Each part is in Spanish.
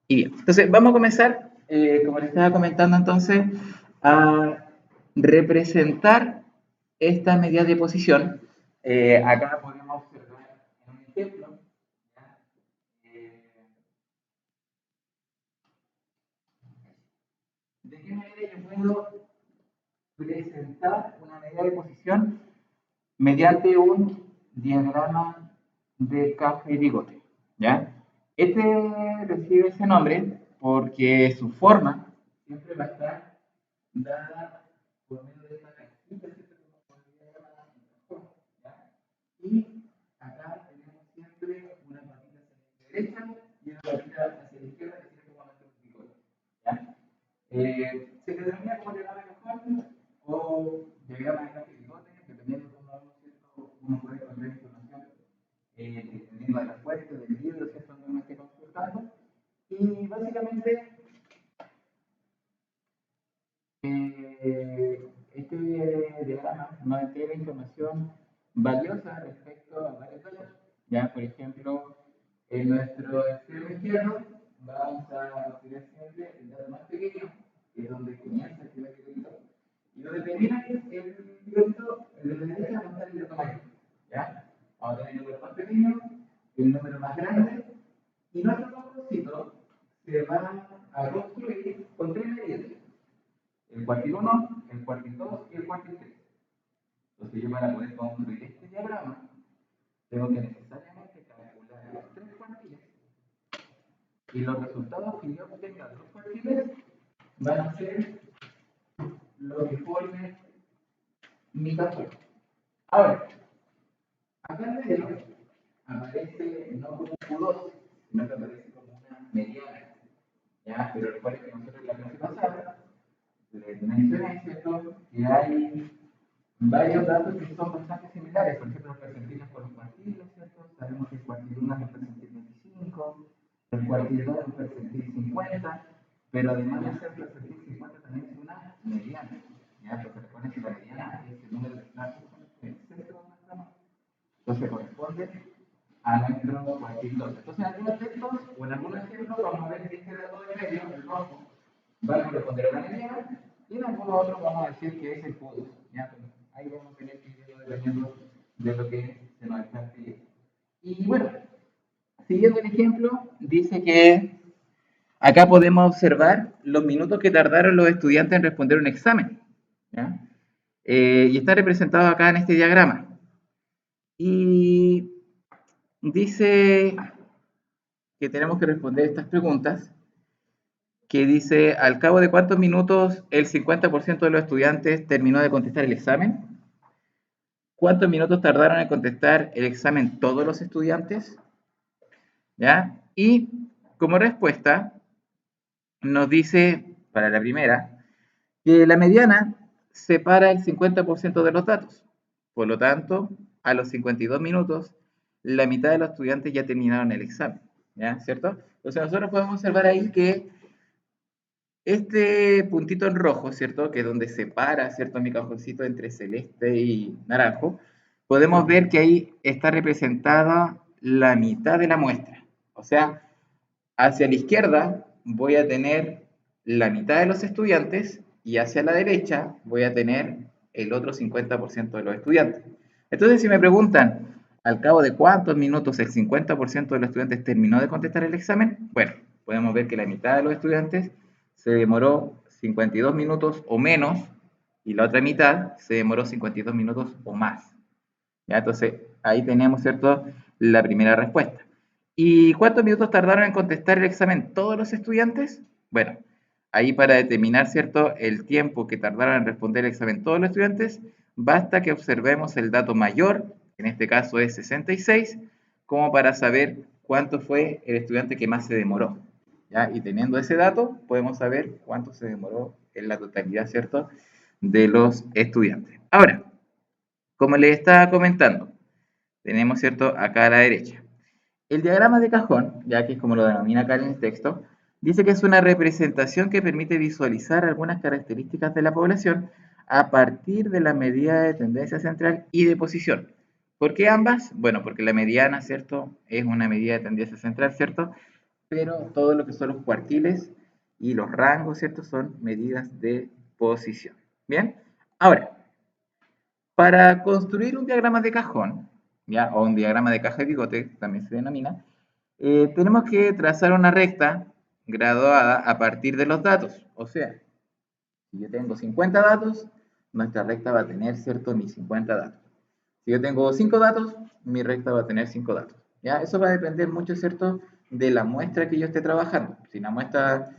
Y bien, entonces vamos a comenzar, como les estaba comentando entonces, a representar esta medida de posición. Acá podemos observar en un ejemplo, ¿ya? Eh, de qué manera yo puedo presentar una medida de posición mediante un diagrama de caja y bigote, ¿ya? Este recibe ese nombre porque su forma siempre va a estar dada por medio de esta cajita, ¿cierto? Como podría llamar, ¿ya? Y acá tenemos siempre una patita hacia la derecha y una patita hacia la izquierda que sirve como nuestro bigote, ¿ya? Se denomina como diagrama de cajón o diagrama de caja y bigote, dependiendo de cómo uno puede encontrar información, dependiendo de la fuente del libro, ¿cierto? Donde uno esté consultando. Y básicamente este diagrama nos entrega información valiosa respecto a varios datos. Ya, por ejemplo, en nuestro extremo izquierdo vamos a obtener siempre el dato más pequeño, que es donde comienza el primer bigotito, y donde termina el bigotito, el de la derecha va a estar el dato mayor. ¿Ya? Vamos a tener el número más pequeño, el número más grande, y nuestro propósito se va a construir con tres medidas: el cuartil 1, el cuartil 2 y el cuartil 3. Entonces yo para poder construir este diagrama tengo que necesariamente calcular los tres cuartiles y los resultados que yo obtenga de los cuartiles van a ser lo que forme mi cajón. Ahora, acá en medio aparece no como un Q2, sino que aparece como una mediana. ¿Ya? Pero recuerden que nosotros en la clase pasada les mencioné, ¿cierto?, que hay varios datos que son bastante similares. Por ejemplo, los percentiles por los cuartiles, ¿cierto? Sabemos que el cuartil 1 es el percentil 25, el cuartil 2 es el percentil 50, pero además de ser el percentil 50 también es una mediana. ¿Ya? Porque recuerden que la mediana es el número de clases en el centro de nuestra mano. Entonces corresponde a nuestro cuartil 2. Entonces en algunos textos o en algunos ejemplos vamos a ver que este dato de medio, el rojo, va a corresponder a la mediana, y en algunos otros vamos a decir que es el Q2. ¿Ya? Pero ahí vamos a tener que irlo dependiendo de lo que se nos está pidiendo. Y bueno, siguiendo el ejemplo, dice que acá podemos observar los minutos que tardaron los estudiantes en responder un examen. ¿Ya? Y está representado acá en este diagrama. Y dice que tenemos que responder estas preguntas, que dice, al cabo de cuántos minutos el 50% de los estudiantes terminó de contestar el examen, cuántos minutos tardaron en contestar el examen todos los estudiantes, ¿ya? Y como respuesta nos dice, para la primera, que la mediana separa el 50% de los datos. Por lo tanto, a los 52 minutos, la mitad de los estudiantes ya terminaron el examen, ¿ya? ¿Cierto? Entonces nosotros podemos observar ahí que este puntito en rojo, ¿cierto? Que es donde separa, ¿cierto? Mi cajoncito entre celeste y naranjo, podemos ver que ahí está representada la mitad de la muestra. O sea, hacia la izquierda voy a tener la mitad de los estudiantes y hacia la derecha voy a tener el otro 50% de los estudiantes. Entonces, si me preguntan, ¿al cabo de cuántos minutos el 50% de los estudiantes terminó de contestar el examen? Bueno, podemos ver que la mitad de los estudiantes se demoró 52 minutos o menos y la otra mitad se demoró 52 minutos o más. ¿Ya? Entonces, ahí tenemos, ¿cierto?, la primera respuesta. ¿Y cuántos minutos tardaron en contestar el examen todos los estudiantes? Bueno, ahí para determinar, ¿cierto?, el tiempo que tardaron en responder el examen todos los estudiantes, basta que observemos el dato mayor, en este caso es 66, como para saber cuánto fue el estudiante que más se demoró. ¿Ya? Y teniendo ese dato, podemos saber cuánto se demoró en la totalidad, ¿cierto?, de los estudiantes. Ahora, como les estaba comentando, tenemos, ¿cierto?, acá a la derecha. El diagrama de cajón, ya que es como lo denomina acá en el texto, dice que es una representación que permite visualizar algunas características de la población a partir de la medida de tendencia central y de posición. ¿Por qué ambas? Bueno, porque la mediana, ¿cierto?, es una medida de tendencia central, ¿cierto?, pero todo lo que son los cuartiles y los rangos, ¿cierto? Son medidas de posición. Bien, ahora, para construir un diagrama de cajón, ¿ya? O un diagrama de caja de bigote, también se denomina, tenemos que trazar una recta graduada a partir de los datos. O sea, si yo tengo 50 datos, nuestra recta va a tener, ¿cierto?, mis 50 datos. Si yo tengo 5 datos, mi recta va a tener 5 datos. ¿Ya? Eso va a depender mucho, ¿cierto?, de la muestra que yo esté trabajando. Si la muestra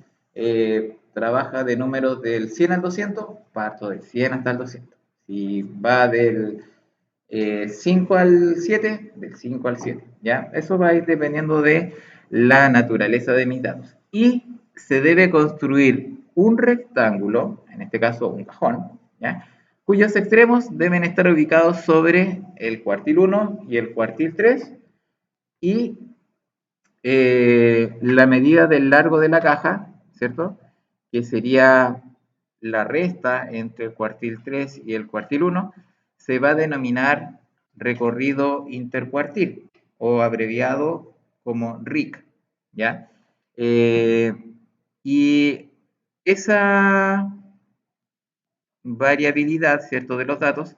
trabaja de números del 100 al 200, parto del 100 hasta el 200. Si va del 5 al 7, del 5 al 7. ¿Ya? Eso va a ir dependiendo de la naturaleza de mis datos. Y se debe construir un rectángulo, en este caso un cajón, ¿ya?, cuyos extremos deben estar ubicados sobre el cuartil 1 y el cuartil 3 y la medida del largo de la caja, ¿cierto?, que sería la resta entre el cuartil 3 y el cuartil 1, se va a denominar recorrido intercuartil o abreviado como RIC, ¿ya? Y esa variabilidad, ¿cierto?, de los datos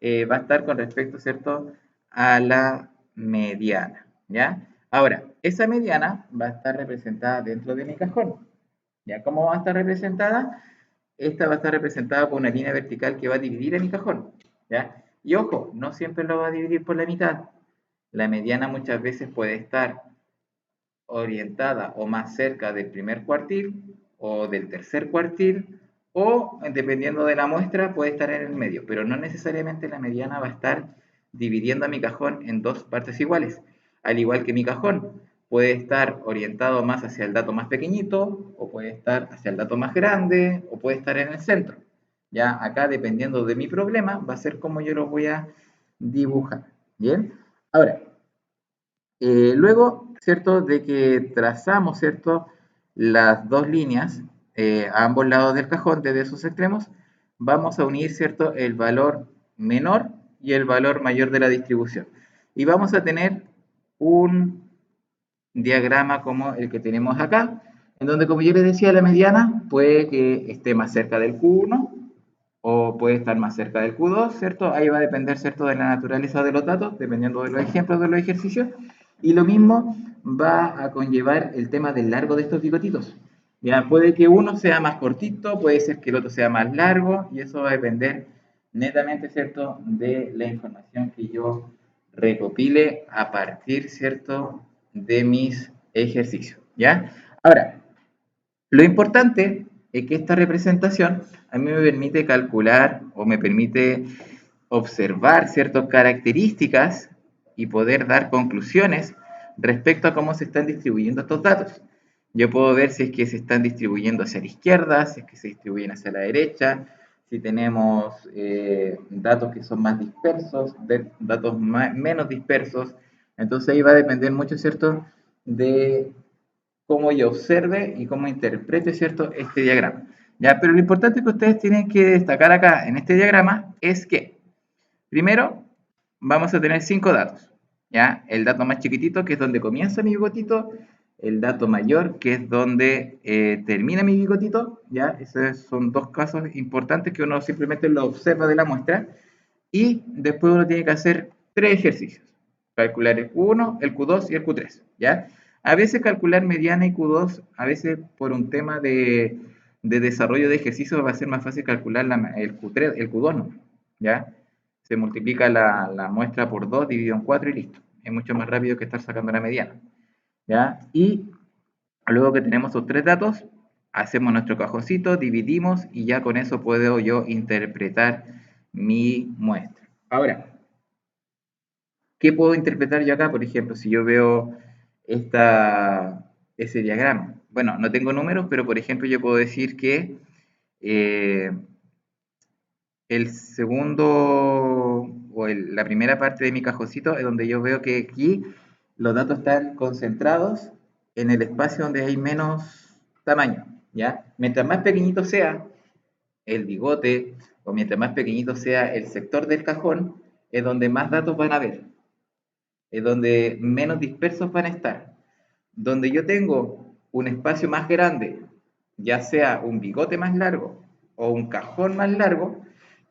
va a estar con respecto, ¿cierto?, a la mediana, ¿ya? Ahora, esa mediana va a estar representada dentro de mi cajón, ¿ya? ¿Cómo va a estar representada? Esta va a estar representada por una línea vertical que va a dividir a mi cajón, ¿ya? Y ojo, no siempre lo va a dividir por la mitad. La mediana muchas veces puede estar orientada o más cerca del primer cuartil o del tercer cuartil, o dependiendo de la muestra puede estar en el medio, pero no necesariamente la mediana va a estar dividiendo a mi cajón en dos partes iguales, al igual que mi cajón puede estar orientado más hacia el dato más pequeñito, o puede estar hacia el dato más grande, o puede estar en el centro. Ya acá, dependiendo de mi problema, va a ser como yo lo voy a dibujar. Bien, ahora, luego, ¿cierto?, de que trazamos, ¿cierto?, las dos líneas a ambos lados del cajón desde sus extremos, vamos a unir, ¿cierto?, el valor menor y el valor mayor de la distribución. Y vamos a tener un diagrama como el que tenemos acá, en donde, como yo les decía, la mediana puede que esté más cerca del Q1 o puede estar más cerca del Q2, ¿cierto? Ahí va a depender, ¿cierto?, de la naturaleza de los datos, dependiendo de los ejemplos de los ejercicios. Y lo mismo va a conllevar el tema del largo de estos bigotitos. Ya, puede que uno sea más cortito, puede ser que el otro sea más largo, y eso va a depender netamente, ¿cierto?, de la información que yo recopile a partir, ¿cierto?, de mis ejercicios, ¿ya? Ahora, lo importante es que esta representación a mí me permite calcular o me permite observar ciertas características y poder dar conclusiones respecto a cómo se están distribuyendo estos datos. Yo puedo ver si es que se están distribuyendo hacia la izquierda, si es que se distribuyen hacia la derecha, si tenemos datos que son más dispersos, datos menos dispersos. Entonces ahí va a depender mucho, ¿cierto?, de cómo yo observe y cómo interprete, ¿cierto?, este diagrama. ¿Ya? Pero lo importante que ustedes tienen que destacar acá en este diagrama es que, primero, vamos a tener 5 datos. ¿Ya? El dato más chiquitito, que es donde comienza mi bigotito, el dato mayor, que es donde termina mi bigotito. ¿Ya? Esos son dos casos importantes que uno simplemente lo observa de la muestra. Y después uno tiene que hacer 3 ejercicios. Calcular el Q1, el Q2 y el Q3. ¿Ya? A veces calcular mediana y Q2, a veces por un tema de desarrollo de ejercicios va a ser más fácil calcular el Q3, el Q2 no. ¿Ya? Se multiplica la muestra por 2, dividido en 4 y listo. Es mucho más rápido que estar sacando la mediana. ¿Ya? Y luego que tenemos esos 3 datos, hacemos nuestro cajoncito, dividimos y ya con eso puedo yo interpretar mi muestra. Ahora, ¿qué puedo interpretar yo acá? Por ejemplo, si yo veo ese diagrama. Bueno, no tengo números, pero por ejemplo yo puedo decir que el segundo o la primera parte de mi cajoncito es donde yo veo que aquí los datos están concentrados en el espacio donde hay menos tamaño, ¿ya? Mientras más pequeñito sea el bigote o mientras más pequeñito sea el sector del cajón, es donde más datos van a haber, es donde menos dispersos van a estar. donde yo tengo un espacio más grande, ya sea un bigote más largo o un cajón más largo,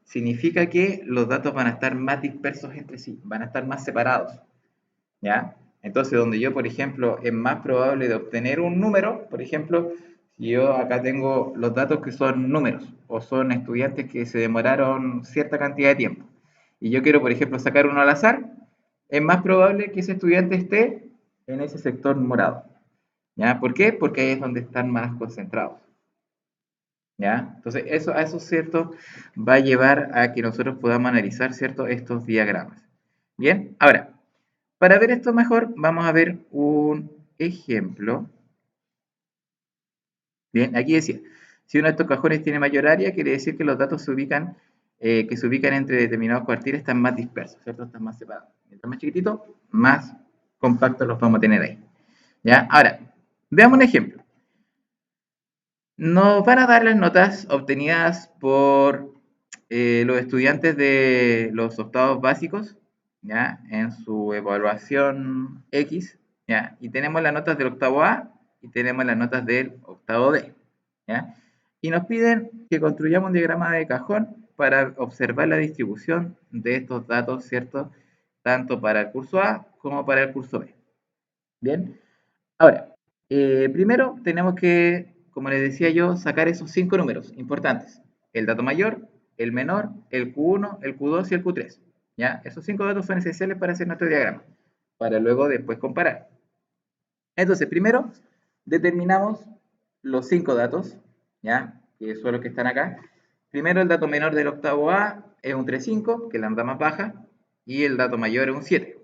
significa que los datos van a estar más dispersos entre sí, van a estar más separados, ¿ya? Entonces, donde yo, por ejemplo, es más probable de obtener un número, por ejemplo, si yo acá tengo los datos que son números o son estudiantes que se demoraron cierta cantidad de tiempo y yo quiero, por ejemplo, sacar uno al azar, es más probable que ese estudiante esté en ese sector morado, ¿ya? ¿Por qué? Porque ahí es donde están más concentrados, ¿ya? Entonces, eso, a eso, ¿cierto? Va a llevar a que nosotros podamos analizar, ¿cierto? Estos diagramas. Bien, ahora, para ver esto mejor, vamos a ver un ejemplo. Bien, aquí decía, si uno de estos cajones tiene mayor área, quiere decir que los datos que se ubican entre determinados cuartiles están más dispersos, ¿cierto? Están más separados. Mientras más chiquitito, más compactos los vamos a tener ahí. ¿Ya? Ahora, veamos un ejemplo. Nos van a dar las notas obtenidas por los estudiantes de los octavos básicos, ¿ya? En su evaluación X, ¿ya? Y tenemos las notas del octavo A y tenemos las notas del octavo B, ¿ya? Y nos piden que construyamos un diagrama de cajón para observar la distribución de estos datos, ¿cierto? Tanto para el curso A como para el curso B. Bien, ahora, primero tenemos que, como les decía yo, sacar esos 5 números importantes. El dato mayor, el menor, el Q1, el Q2 y el Q3. ¿Ya? Esos 5 datos son esenciales para hacer nuestro diagrama, para luego después comparar. Entonces, primero determinamos los 5 datos, ¿ya? Que son los que están acá. Primero, el dato menor del octavo A es un 3,5, que es la nota más baja, y el dato mayor es un 7.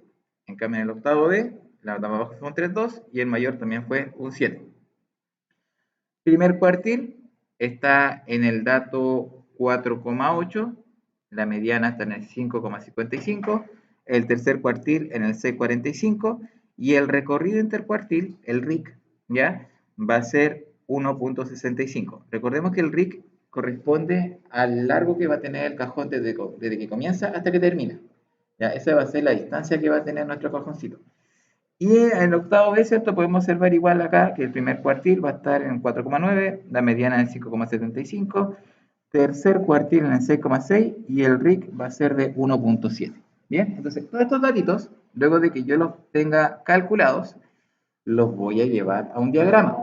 En cambio, en el octavo B, la nota más baja fue un 3,2 y el mayor también fue un 7. Primer cuartil está en el dato 4,8, la mediana está en el 5,55, el tercer cuartil en el 6,45 y el recorrido intercuartil, el RIC, ¿ya? Va a ser 1,65. Recordemos que el RIC corresponde al largo que va a tener el cajón desde que comienza hasta que termina. ¿Ya? Esa va a ser la distancia que va a tener nuestro cajoncito. Y en el octavo B, ¿cierto? Podemos observar igual acá que el primer cuartil va a estar en 4,9, la mediana en el 5,75, tercer cuartil en el 6,6 y el RIC va a ser de 1,7. Bien, entonces todos estos datitos, luego de que yo los tenga calculados, los voy a llevar a un diagrama,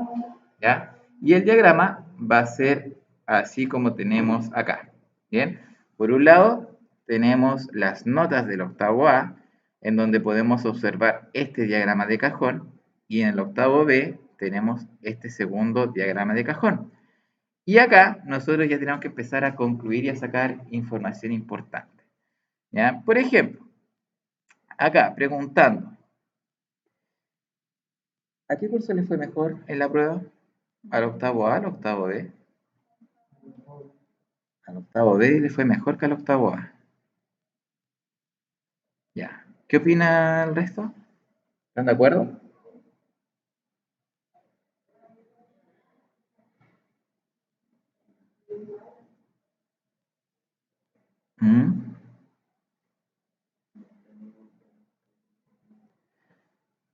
¿ya? Y el diagrama va a ser así como tenemos acá, ¿bien? Por un lado, tenemos las notas del octavo A, en donde podemos observar este diagrama de cajón, y en el octavo B tenemos este segundo diagrama de cajón. Y acá nosotros ya tenemos que empezar a concluir y a sacar información importante, ¿ya? Por ejemplo, acá preguntando, ¿a qué curso le fue mejor en la prueba? ¿Al octavo A, al octavo B? Al octavo B le fue mejor que al octavo A. Ya. ¿Qué opina el resto? ¿Están de acuerdo? ¿Mm?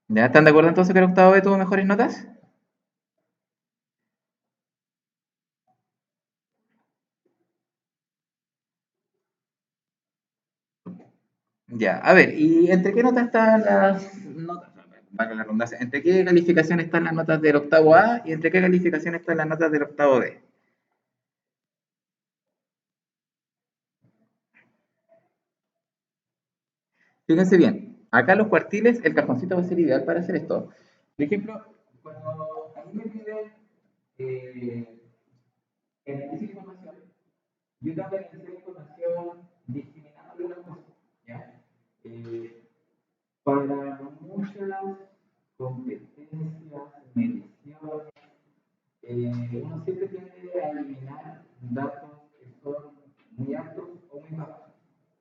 ¿Ya están de acuerdo entonces que el octavo B tuvo mejores notas? Ya, a ver, ¿y entre qué notas están las notas? Valga la redundancia, ¿entre qué calificación están las notas del octavo A y entre qué calificación están las notas del octavo B? Fíjense bien, acá los cuartiles, el cajoncito va a ser ideal para hacer esto. Por ejemplo, cuando a mí me piden eh, analizar información, yo tengo que analizar información discriminando las cosas, ¿ya? Eh, para muchas competencias, mediciones, uno siempre tiende a eliminar datos que son muy altos o muy bajos,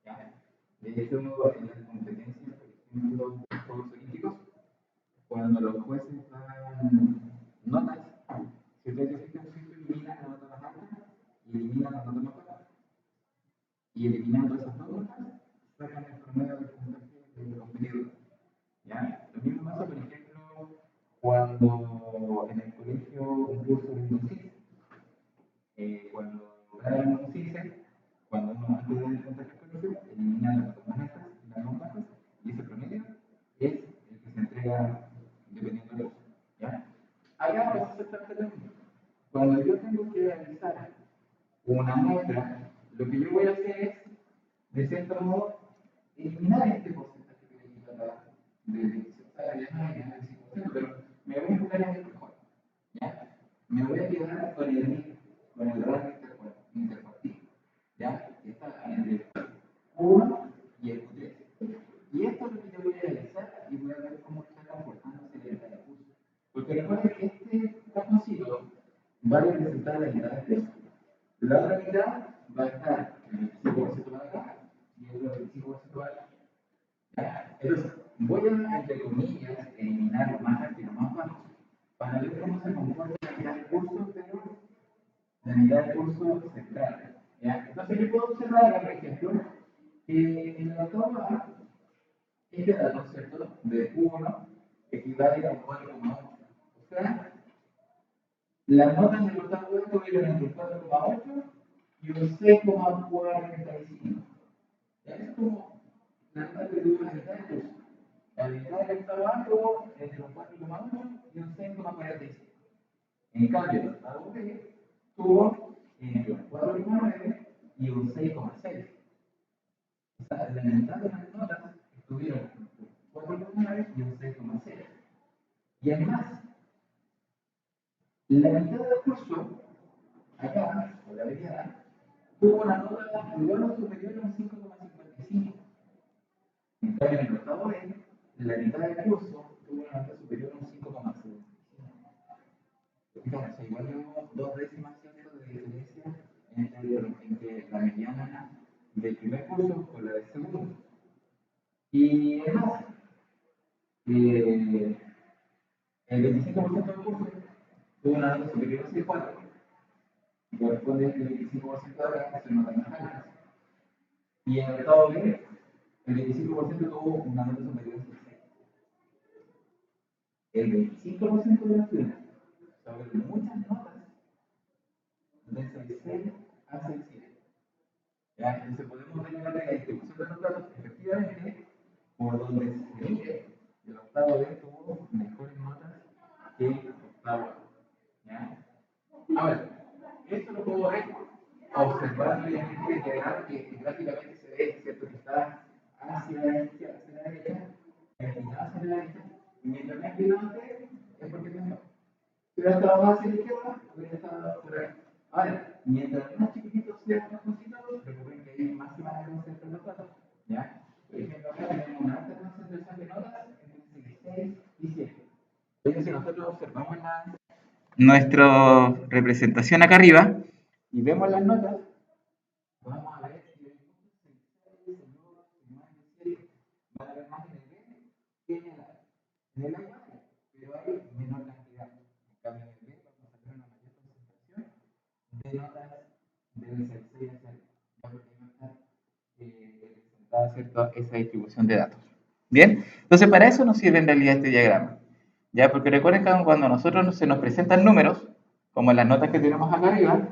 ¿ya? De hecho, en las competencias, por ejemplo, de los Juegos Olímpicos, cuando los jueces dan notas, si ustedes se fijan, siempre eliminan la nota más alta y eliminan la nota más baja. Y eliminando esas dos notas, sacan el promedio del puntaje de los competidores. ¿Ya? Lo mismo pasa, por ejemplo, cuando el colegio un curso de un CICE. Cuando ganan un CICE, cuando uno antes de entrar al colegio, elimina las notas más altas y las más bajas, y ese promedio es el que se entrega dependiendo del curso. ¿Ya? Acá pasa exactamente lo mismo. Cuando yo tengo que realizar una muestra, lo que yo voy a hacer es, de cierto modo, eliminar este porcentaje que le quita pero me voy a enfocar en el mejor. ¿Ya? Me voy a quedar con el rango intercuartil. ¿Ya? Que está entre el 1 y el 3. Y esto es lo que yo voy a realizar y voy a ver cómo está comportándose la mitad del curso. Porque recuerden que este cajoncito va a representar la mitad del curso. La otra mitad va a estar el 25% para acá y el otro 25% para acá. ¿Ya? Entonces, voy a, entre comillas, eliminar lo más alto y lo más bajo para ver cómo se comporta la mitad del curso, pero la mitad del curso central. ¿Ya? Entonces, yo puedo observar, por ejemplo, que en la octava este dato, ¿cierto? De 1 equivale a 4,8. O sea, las notas del octavo estuvieron entre un 4,8 y un 6,45. Ya es como la nota que tuvo la mitad del curso. La mitad del octavo estuvo entre un 4,8 y un 6,45. En cambio, el octavo B tuvo entre un 4,9 y un 6,6. O sea, la mitad de las notas estuvieron entre un 4,9 y un 6,6. Y además, la mitad del curso, acá, por la mediana, tuvo una nota igual o superior a un 5,55. En cambio, en el octavo B, la mitad del curso tuvo una nota superior a un 5,75. Claro, o sea, igual tenemos 2 décimas de diferencia entre la mediana del primer curso con la del segundo. Y además, el 25% del curso tuvo una nota superior a 6,4 y corresponde al 25% de acá, que son notas más altas. Y en el octavo B, el 25% tuvo una nota superior a 6,6. El 25% de los estudiantes sobre muchas notas de 6,6 a 6,7. ¿Ya? Entonces podemos derivar de la distribución de los datos efectivamente por donde se mire, el octavo B tuvo mejores notas que el octavo A. ¿Ya? Ahora, esto lo puedo ver observando y que gráficamente se ve, ¿cierto? Que está hacia la izquierda, hacia la derecha, hacia la derecha, y mientras más brillante es porque es mejor. Si hubiera estado más hacia la izquierda, hubiera estado por ahí. Ahora, mientras más chiquititos sean los cositos, recuerden que hay máxima concentración de datos. ¿Ya? Por ejemplo, acá tenemos una alta concentración de notas entre 6 y 7. Entonces, si nosotros observamos nuestra representación acá arriba y vemos las notas, vamos a ver que el punto 6, 6, 8, 9, 7 van a ver más en el B que en el A. En el A igual, pero hay menor cantidad. En cambio, en el B vamos a ver una mayor concentración de notas del 6 hacia arriba. Ya porque no está representada, ¿cierto?, esa distribución de datos. Bien, entonces para eso nos sirve en realidad este diagrama. Ya, porque recuerden que cuando nosotros se nos presentan números, como las notas que tenemos acá arriba,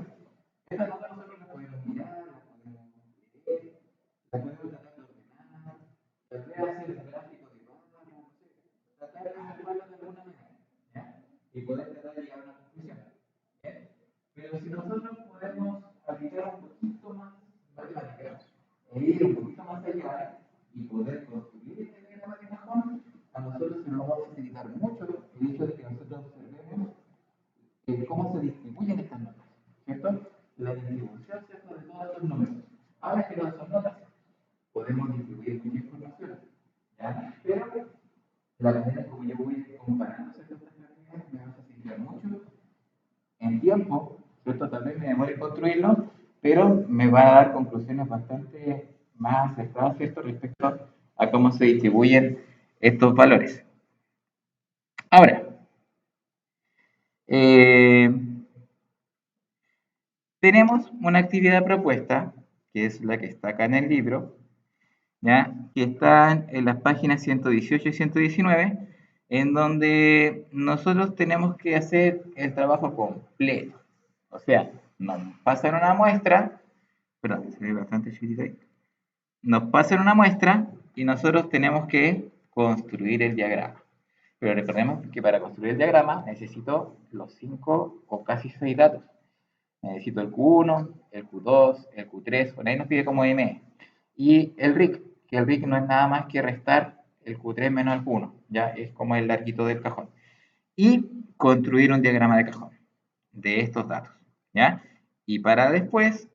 estas notas nosotros las podemos mirar, las podemos leer, las podemos tratar de ordenar, tal vez hacer el gráfico de barra, no sé, tratar de observarlas de alguna manera, ¿ya? Y poder tratar de llegar a una conclusión. ¿Bien? Pero si nosotros podemos aplicar un poquito más matemáticas, e ir un poquito más allá y poder construir este diagrama de cajón, a nosotros se nos va a facilitar mucho el hecho de que nosotros observemos cómo se distribuyen estas notas, ¿cierto? La distribución, ¿cierto?, de todos estos números. Ahora que no son notas, podemos distribuir mucha información, ¿ya? Pero la manera como yo voy comparando estas cantidades me va a facilitar mucho en tiempo, ¿cierto? Tal vez me demore construirlo, pero me va a dar conclusiones bastante más acertadas, ¿cierto?, respecto a cómo se distribuyen estos valores. Ahora, tenemos una actividad propuesta, que es la que está acá en el libro, ¿ya?, que está en las páginas 118 y 119, en donde nosotros tenemos que hacer el trabajo completo. O sea, nos pasan una muestra, perdón, se ve bastante chiquitito ahí. Nos pasan una muestra y nosotros tenemos que construir el diagrama. Pero recordemos que para construir el diagrama necesito los 5 o casi 6 datos. Necesito el Q1, el Q2, el Q3, por ahí nos pide como M. Y el RIC, que el RIC no es nada más que restar el Q3 menos el Q1, ya es como el larguito del cajón. Y construir un diagrama de cajón de estos datos, ¿ya? Y para después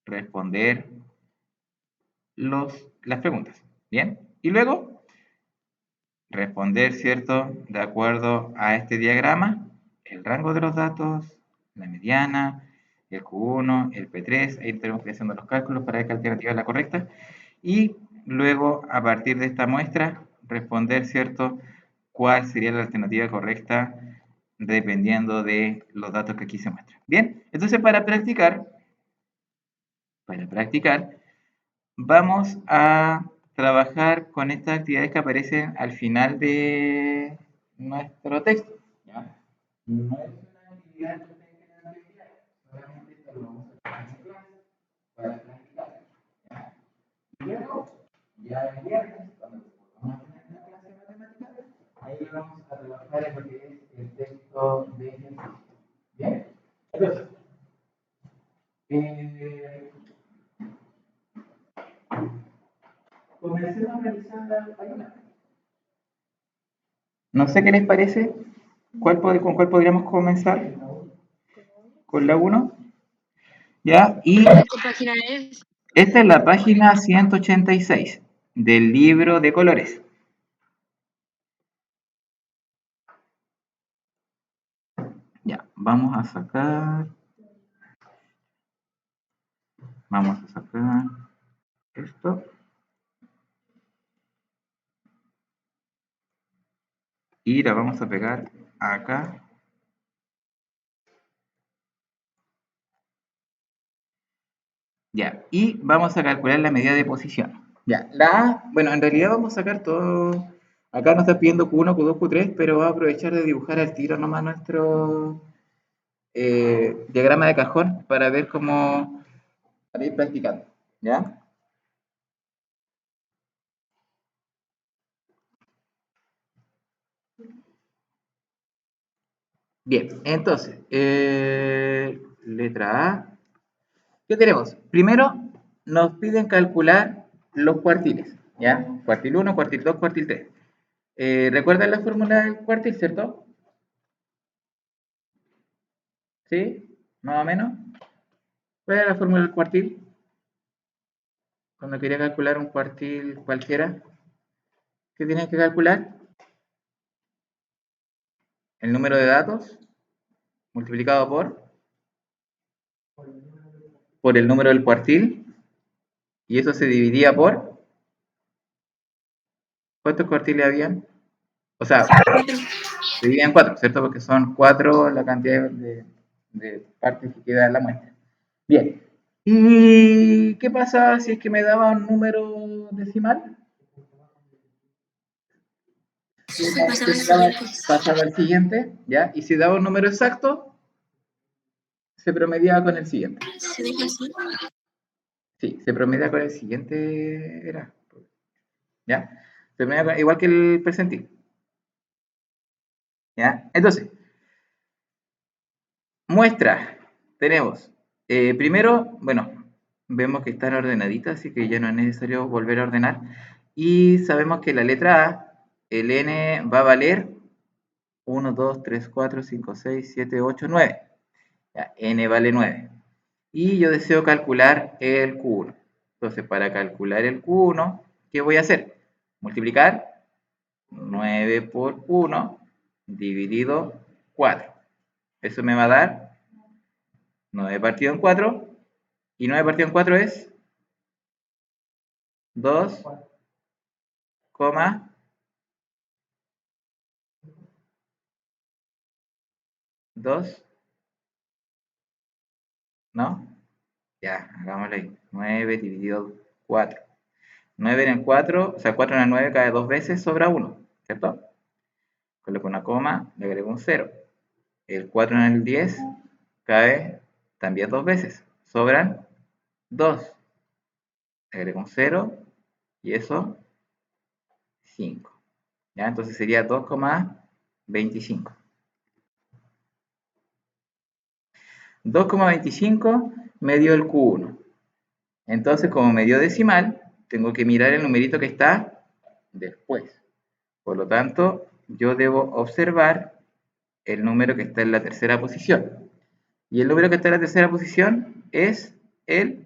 responder las preguntas, ¿bien? Y luego responder, ¿cierto? De acuerdo a este diagrama, el rango de los datos, la mediana, el Q1, el P3, ahí tenemos que ir haciendo los cálculos para ver qué alternativa es la correcta, y luego, a partir de esta muestra, responder, ¿cierto?, cuál sería la alternativa correcta dependiendo de los datos que aquí se muestran. Bien, entonces para practicar, vamos a trabajar con estas actividades que aparecen al final de nuestro texto, ¿ya? No es una actividad que tenga que practicar, solamente esto lo vamos a hacer en clase para practicar, ¿ya? Y luego, ya el viernes, cuando vamos a tener una clase de matemáticas, ahí vamos a trabajar en lo que es el texto de ejercicio. ¿Bien? Entonces, comencemos realizando alguna. No sé qué les parece. ¿Con cuál podríamos comenzar? Con la 1. ¿Ya? Y ¿Qué página es? esta es la página 186 del libro de colores. Ya, vamos a sacar esto. Y la vamos a pegar acá. Ya, y vamos a calcular la medida de posición. Ya, la A, bueno, en realidad vamos a sacar todo. Acá nos está pidiendo Q1, Q2, Q3, pero voy a aprovechar de dibujar al tiro nomás nuestro diagrama de cajón para ver cómo para ir practicando. ¿Ya? Bien, entonces, letra A. ¿Qué tenemos? Primero, nos piden calcular los cuartiles, ¿ya? Cuartil 1, cuartil 2, cuartil 3. ¿Recuerdan la fórmula del cuartil, cierto? ¿Sí? Más o menos. ¿Cuál era la fórmula del cuartil? Cuando quería calcular un cuartil cualquiera, ¿qué tenía que calcular? El número de datos multiplicado por el número del cuartil, y eso se dividía por ¿cuántos cuartiles habían? O sea, se divide en 4, ¿cierto? Porque son 4 la cantidad de partes que queda en la muestra. Bien. ¿Y qué pasa si es que me daba un número decimal? Pasaba al siguiente, ¿ya? Y si daba un número exacto, se promediaba con el siguiente. ¿Se deja así? Sí, se promedia con el siguiente, era, ¿ya? Se promedia igual que el percentil, ¿ya? Entonces, muestra, tenemos, primero, bueno, vemos que están ordenaditas, así que ya no es necesario volver a ordenar, y sabemos que la letra A, el N va a valer 1, 2, 3, 4, 5, 6, 7, 8, 9, ya, N vale 9, y yo deseo calcular el Q1. Entonces, para calcular el Q1, ¿qué voy a hacer? Multiplicar 9 por 1 dividido 4. Eso me va a dar 9 partido en 4. Y 9 partido en 4 es 2, 2, ¿no? Ya, hagámoslo ahí. 9 dividido 4. 9 en el 4, o sea, 4 en el 9 cae 2 veces, sobra 1, ¿cierto? coloco una coma, le agrego un 0. El 4 en el 10 cae también 2 veces. Sobran 2. Le agrego un 0 y eso 5. ¿Ya? Entonces sería 2,25. 2,25 me dio el Q1. Entonces, como me dio decimal, tengo que mirar el numerito que está después. Por lo tanto, yo debo observar el número que está en la tercera posición. Y el número que está en la tercera posición es el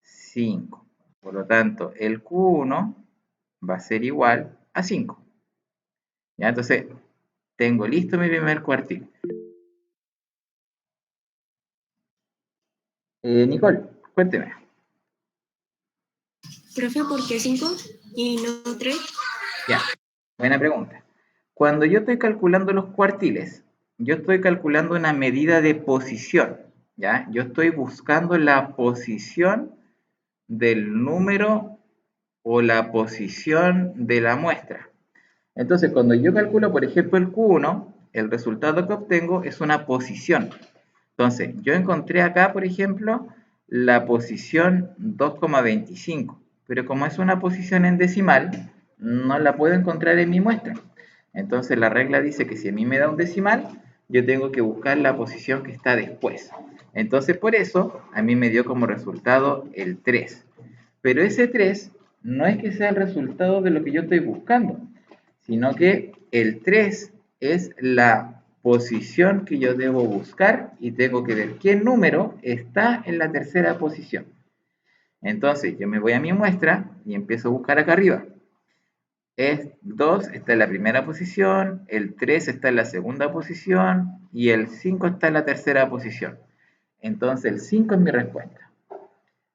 5. Por lo tanto, el Q1 va a ser igual a 5. ¿Ya? Entonces, tengo listo mi primer cuartil. Nicole, cuénteme. Profe, ¿por qué 5 y no 3? Ya, buena pregunta. Cuando yo estoy calculando los cuartiles, yo estoy calculando una medida de posición, ¿ya? Yo estoy buscando la posición del número o la posición de la muestra. Entonces, cuando yo calculo, por ejemplo, el Q1, el resultado que obtengo es una posición. Entonces, yo encontré acá, por ejemplo, la posición 2,25, pero como es una posición en decimal, no la puedo encontrar en mi muestra. Entonces, la regla dice que si a mí me da un decimal, yo tengo que buscar la posición que está después. Entonces, por eso, a mí me dio como resultado el 3. Pero ese 3 no es que sea el resultado de lo que yo estoy buscando, sino que el 3 es la posición que yo debo buscar y tengo que ver qué número está en la tercera posición. Entonces yo me voy a mi muestra y empiezo a buscar acá arriba. El 2 está en la primera posición, el 3 está en la segunda posición y el 5 está en la tercera posición. Entonces el 5 es mi respuesta.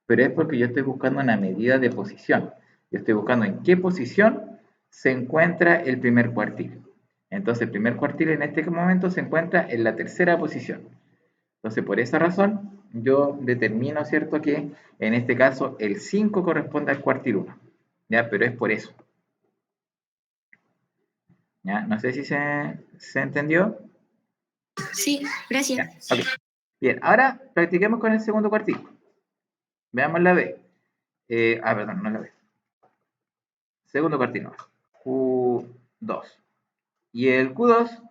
Pero es porque yo estoy buscando una medida de posición. Yo estoy buscando en qué posición se encuentra el primer cuartil. Entonces el primer cuartil en este momento se encuentra en la tercera posición. Entonces por esa razón yo determino, ¿cierto?, que en este caso el 5 corresponde al cuartil 1. ¿Ya? Pero es por eso. ¿Ya? No sé si se entendió. Sí, gracias. ¿Ya? Okay. Bien, ahora practiquemos con el segundo cuartil. Veamos la B. Perdón, no la B. Segundo cuartil, Q2. Y el Q2,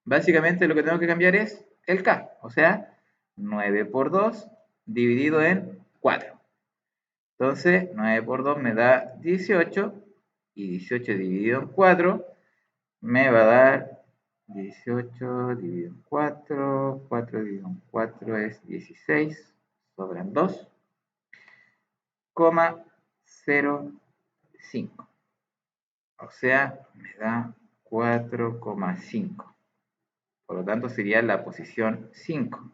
básicamente lo que tengo que cambiar es el K, o sea, 9 por 2 dividido en 4. Entonces, 9 por 2 me da 18, y 18 dividido en 4 me va a dar 18 dividido en 4, 4 dividido en 4 es 16, sobran 2,05. O sea, me da 4,5. Por lo tanto, sería la posición 5.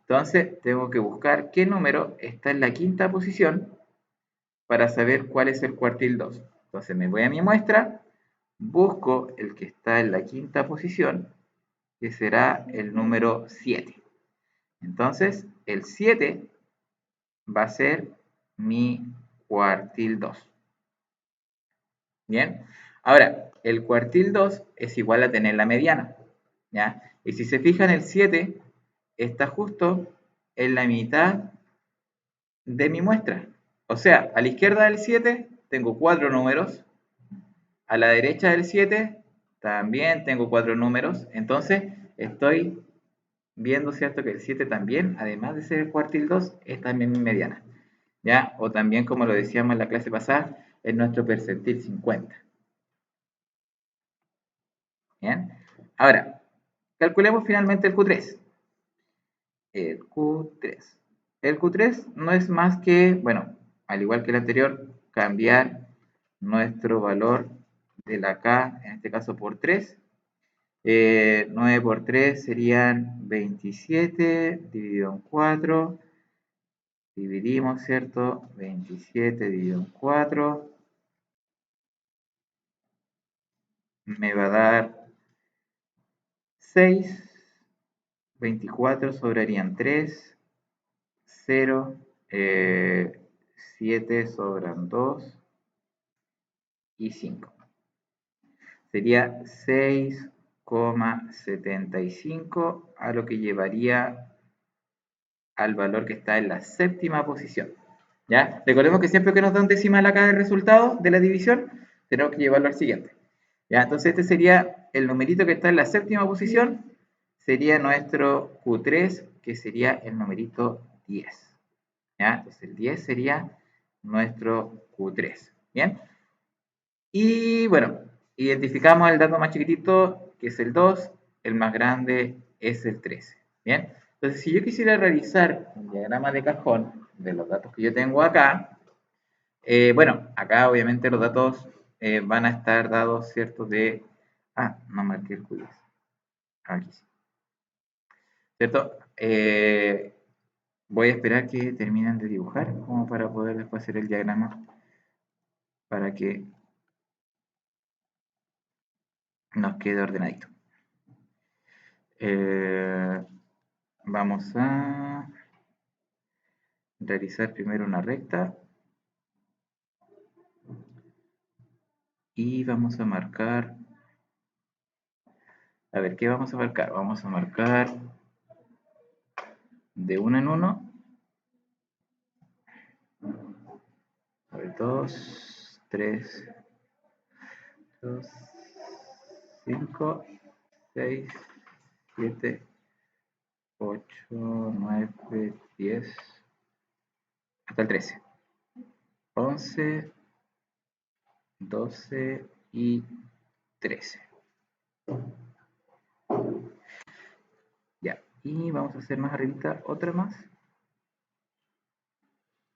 Entonces, tengo que buscar qué número está en la quinta posición para saber cuál es el cuartil 2. Entonces, me voy a mi muestra, busco el que está en la quinta posición, que será el número 7. Entonces, el 7 va a ser mi cuartil 2. Bien, ahora, el cuartil 2 es igual a tener la mediana, ¿ya? Y si se fijan, el 7 está justo en la mitad de mi muestra. O sea, a la izquierda del 7 tengo 4 números, a la derecha del 7 también tengo 4 números, entonces estoy viendo, ¿cierto?, que el 7 también, además de ser el cuartil 2, es también mi mediana, ¿ya? O también, como lo decíamos en la clase pasada, es nuestro percentil 50. Bien, ahora, calculemos finalmente el Q3. El Q3. El Q3 no es más que, bueno, al igual que el anterior, cambiar nuestro valor de la K, en este caso por 3. 9 por 3 serían 27, dividido en 4. Dividimos, ¿cierto? 27 dividido en 4. Me va a dar 6. 24 sobrarían 3. 0. 7 sobran 2. Y 5. sería 6,75 a lo que llevaría al valor que está en la séptima posición. ¿Ya? Recordemos que siempre que nos da un decimal acá del resultado de la división, tenemos que llevarlo al siguiente. ¿Ya? Entonces este sería el numerito que está en la séptima posición, sería nuestro Q3, que sería el numerito 10. ¿Ya? Entonces el 10 sería nuestro Q3. ¿Bien? Y bueno, identificamos el dato más chiquitito, que es el 2, el más grande es el 13. ¿Bien? Entonces, si yo quisiera realizar un diagrama de cajón de los datos que yo tengo acá, bueno, acá obviamente los datos van a estar dados, ¿cierto? No marqué el Q10. Aquí sí. ¿Cierto? Voy a esperar que terminen de dibujar, como para poder después hacer el diagrama, para que nos quede ordenadito. Vamos a realizar primero una recta y vamos a marcar, a ver, ¿qué vamos a marcar? Vamos a marcar de 1 en 1, a ver, 2, 3, 2, 5, 6, 7, 8, 9, 10, hasta el 13, 11, 12 y 13. Ya, y vamos a hacer más arribita otra más.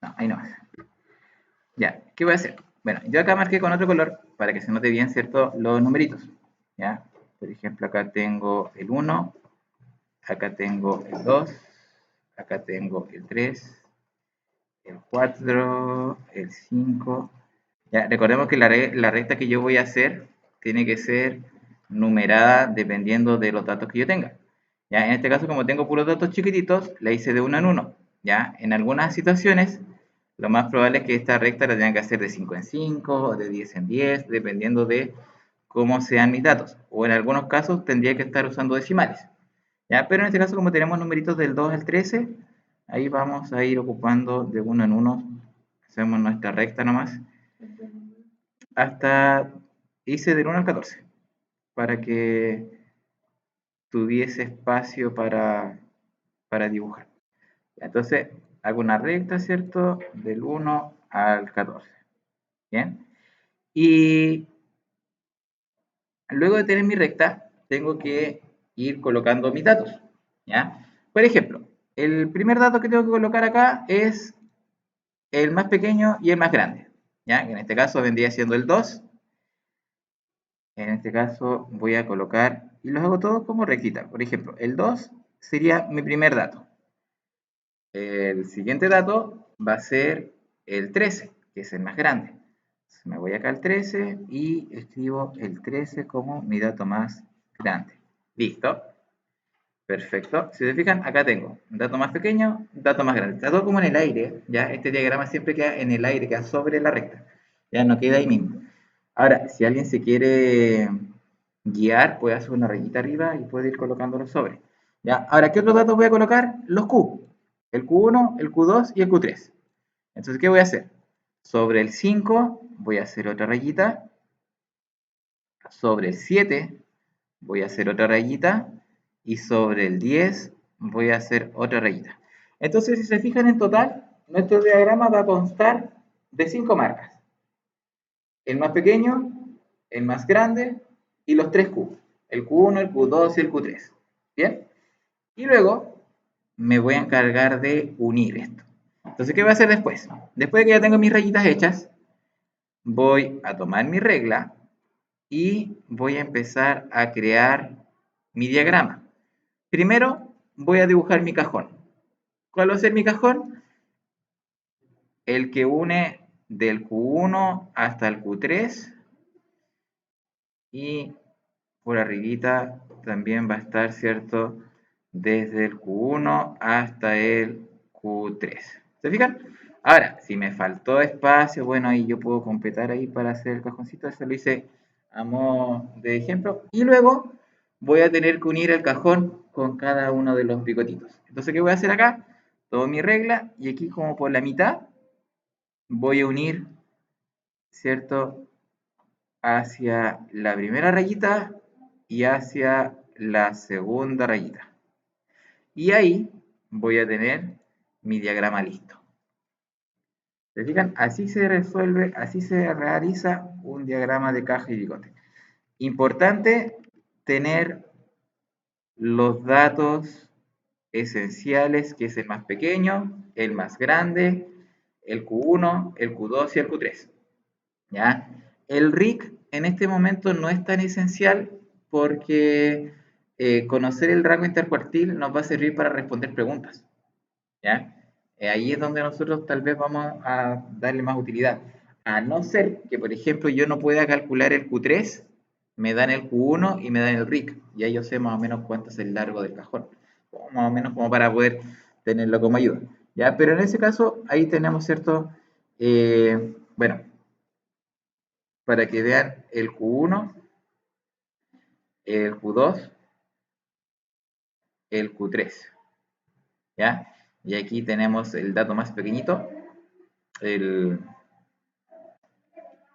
No, ahí no más. Ya, ¿qué voy a hacer? Bueno, yo acá marqué con otro color para que se note bien, ¿cierto? Los numeritos. ¿Ya? Por ejemplo, acá tengo el 1, acá tengo el 2, acá tengo el 3, el 4, el 5. Ya, recordemos que la recta que yo voy a hacer tiene que ser numerada dependiendo de los datos que yo tenga. Ya, en este caso, como tengo puros datos chiquititos, la hice de 1 en 1. Ya, en algunas situaciones, lo más probable es que esta recta la tenga que hacer de 5 en 5 o de 10 en 10, dependiendo de cómo sean mis datos. O en algunos casos tendría que estar usando decimales. ¿Ya? Pero en este caso, como tenemos numeritos del 2 al 13, ahí vamos a ir ocupando de 1 en 1. Hacemos nuestra recta nomás. Hasta hice del 1 al 14, para que tuviese espacio para dibujar. Entonces, hago una recta, ¿cierto? Del 1 al 14. ¿Bien? Y luego de tener mi recta, tengo que ir colocando mis datos. ¿Ya? Por ejemplo, el primer dato que tengo que colocar acá es el más pequeño y el más grande. ¿Ya? En este caso vendría siendo el 2. En este caso voy a colocar, y los hago todos como rectita. Por ejemplo, el 2 sería mi primer dato. El siguiente dato va a ser el 13, que es el más grande. Entonces me voy acá al 13 y escribo el 13 como mi dato más grande. Listo. Perfecto. Si se fijan, acá tengo un dato más pequeño, un dato más grande. Está todo como en el aire, ¿ya? Este diagrama siempre queda en el aire, queda sobre la recta. Ya no queda ahí mismo. Ahora, si alguien se quiere guiar, puede hacer una rayita arriba y puede ir colocándolo sobre. ¿Ya? Ahora, ¿qué otros datos voy a colocar? Los Q. El Q1, el Q2 y el Q3. Entonces, ¿qué voy a hacer? Sobre el 5 voy a hacer otra rayita. Sobre el 7 voy a hacer otra rayita. Y sobre el 10 voy a hacer otra rayita. Entonces, si se fijan en total, nuestro diagrama va a constar de 5 marcas. El más pequeño, el más grande y los 3 Q. El Q1, el Q2 y el Q3. ¿Bien? Y luego me voy a encargar de unir esto. Entonces, ¿qué voy a hacer después? Después de que ya tengo mis rayitas hechas, voy a tomar mi regla y voy a empezar a crear mi diagrama. Primero voy a dibujar mi cajón. ¿Cuál va a ser mi cajón? El que une del Q1 hasta el Q3 y por arribita también va a estar, ¿cierto? Desde el Q1 hasta el Q3. ¿Se fijan? Ahora, si me faltó espacio, bueno, ahí yo puedo completar ahí para hacer el cajoncito. Eso lo hice a modo de ejemplo. Y luego voy a tener que unir el cajón con cada uno de los picotitos. Entonces, ¿qué voy a hacer acá? Tomo mi regla y aquí como por la mitad voy a unir, ¿cierto? Hacia la primera rayita y hacia la segunda rayita. Y ahí voy a tener mi diagrama listo. ¿Se fijan? Así se resuelve, así se realiza un diagrama de caja y bigote. Importante tener los datos esenciales, que es el más pequeño, el más grande, el Q1, el Q2 y el Q3. ¿Ya? El RIC en este momento no es tan esencial porque conocer el rango intercuartil nos va a servir para responder preguntas. ¿Ya? Ahí es donde nosotros tal vez vamos a darle más utilidad. A no ser que, por ejemplo, yo no pueda calcular el Q3, me dan el Q1 y me dan el RIC. Y ahí yo sé más o menos cuánto es el largo del cajón. O más o menos como para poder tenerlo como ayuda. ¿Ya? Pero en ese caso, ahí tenemos, ¿cierto? Bueno, para que vean el Q1, el Q2, el Q3. ¿Ya? Y aquí tenemos el dato más pequeñito, el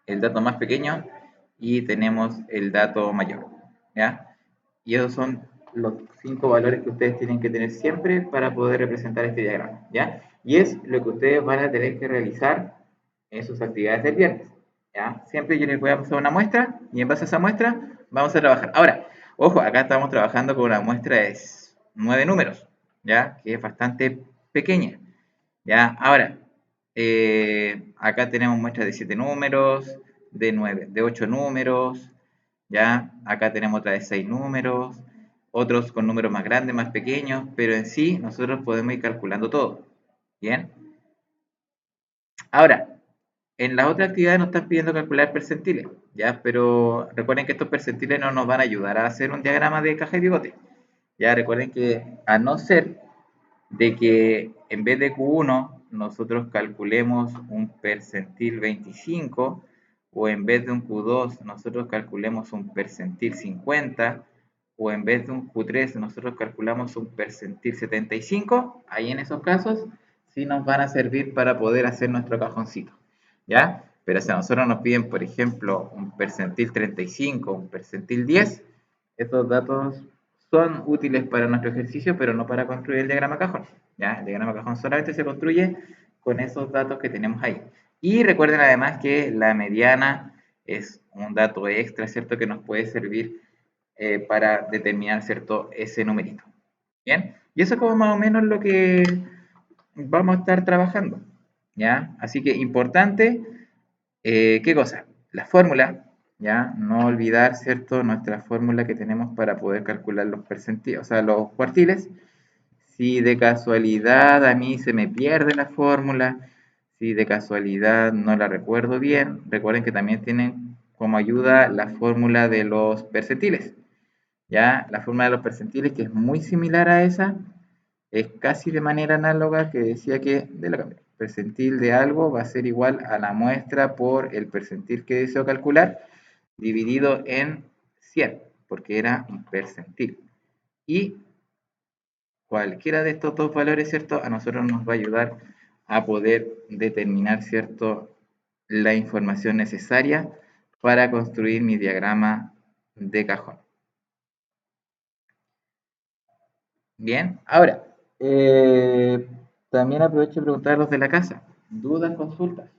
dato más pequeño y tenemos el dato mayor. ¿Ya? Y esos son los 5 valores que ustedes tienen que tener siempre para poder representar este diagrama. ¿Ya? Y es lo que ustedes van a tener que realizar en sus actividades del viernes. ¿Ya? Siempre yo les voy a pasar una muestra y en base a esa muestra vamos a trabajar. Ahora, ojo, acá estamos trabajando con una muestra de 9 números, ¿ya? Que es bastante pequeña. ¿Ya? Ahora, acá tenemos muestras de 7 números, de 9, de 8 números, ¿ya? Acá tenemos otra de 6 números, otros con números más grandes, más pequeños, pero en sí nosotros podemos ir calculando todo, ¿bien? Ahora, en las otras actividades nos están pidiendo calcular percentiles, ¿ya? Pero recuerden que estos percentiles no nos van a ayudar a hacer un diagrama de caja y bigote, ¿ya? Recuerden que a no ser de que en vez de Q1 nosotros calculemos un percentil 25 o en vez de un Q2 nosotros calculemos un percentil 50 o en vez de un Q3 nosotros calculamos un percentil 75, ahí en esos casos sí nos van a servir para poder hacer nuestro cajoncito, ¿ya? Pero si a nosotros nos piden, por ejemplo, un percentil 35, un percentil 10, estos datos son útiles para nuestro ejercicio, pero no para construir el diagrama cajón. ¿Ya? El diagrama cajón solamente se construye con esos datos que tenemos ahí. Y recuerden además que la mediana es un dato extra, ¿cierto? Que nos puede servir para determinar, ¿cierto? Ese numerito. ¿Bien? Y eso es como más o menos lo que vamos a estar trabajando. ¿Ya? Así que importante, ¿qué cosa? La fórmula, ¿ya? No olvidar, ¿cierto? Nuestra fórmula que tenemos para poder calcular los percentiles, o sea, los cuartiles. Si de casualidad a mí se me pierde la fórmula, si de casualidad no la recuerdo bien, recuerden que también tienen como ayuda la fórmula de los percentiles. ¿Ya? La fórmula de los percentiles, que es muy similar a esa, es casi de manera análoga, que decía que el percentil de algo va a ser igual a la muestra por el percentil que deseo calcular, dividido en 100, porque era un percentil. Y cualquiera de estos dos valores, ¿cierto? A nosotros nos va a ayudar a poder determinar, ¿cierto? La información necesaria para construir mi diagrama de cajón. Bien, ahora, también aprovecho de preguntar a los de la casa. ¿Dudas, consultas?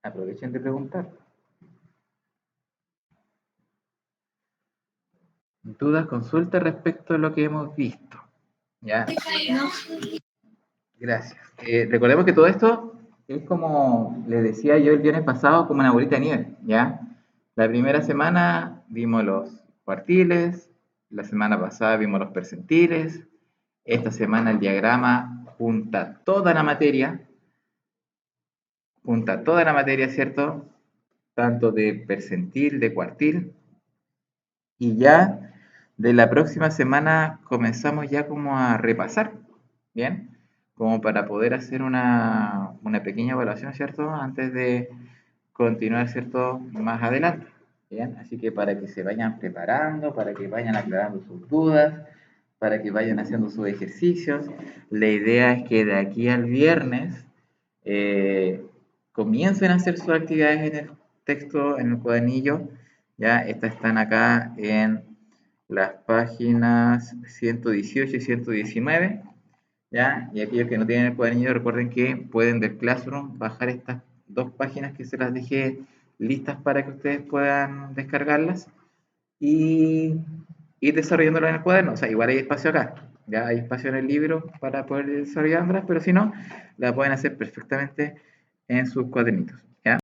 Aprovechen de preguntar. ¿Dudas, consultas respecto a lo que hemos visto? ¿Ya? No. Gracias. Recordemos que todo esto es como les decía yo el viernes pasado, como una bolita de nieve, ¿ya? La primera semana vimos los cuartiles, la semana pasada vimos los percentiles, esta semana el diagrama junta toda la materia, ¿cierto? Tanto de percentil, de cuartil, y ya de la próxima semana comenzamos ya como a repasar, ¿bien? como para poder hacer una pequeña evaluación, ¿cierto? Antes de continuar, ¿cierto? Más adelante. ¿Bien? Así que para que se vayan preparando, para que vayan aclarando sus dudas, para que vayan haciendo sus ejercicios. La idea es que de aquí al viernes comiencen a hacer sus actividades en el texto, en el cuadernillo. Ya, estas están acá en las páginas 118 y 119. ¿Ya? Y aquellos que no tienen el cuadernillo, recuerden que pueden del Classroom bajar estas dos páginas que se las dejé listas para que ustedes puedan descargarlas y ir desarrollándolas en el cuaderno. O sea, igual hay espacio acá, ya hay espacio en el libro para poder desarrollárselas, pero si no, la pueden hacer perfectamente en sus cuadernitos.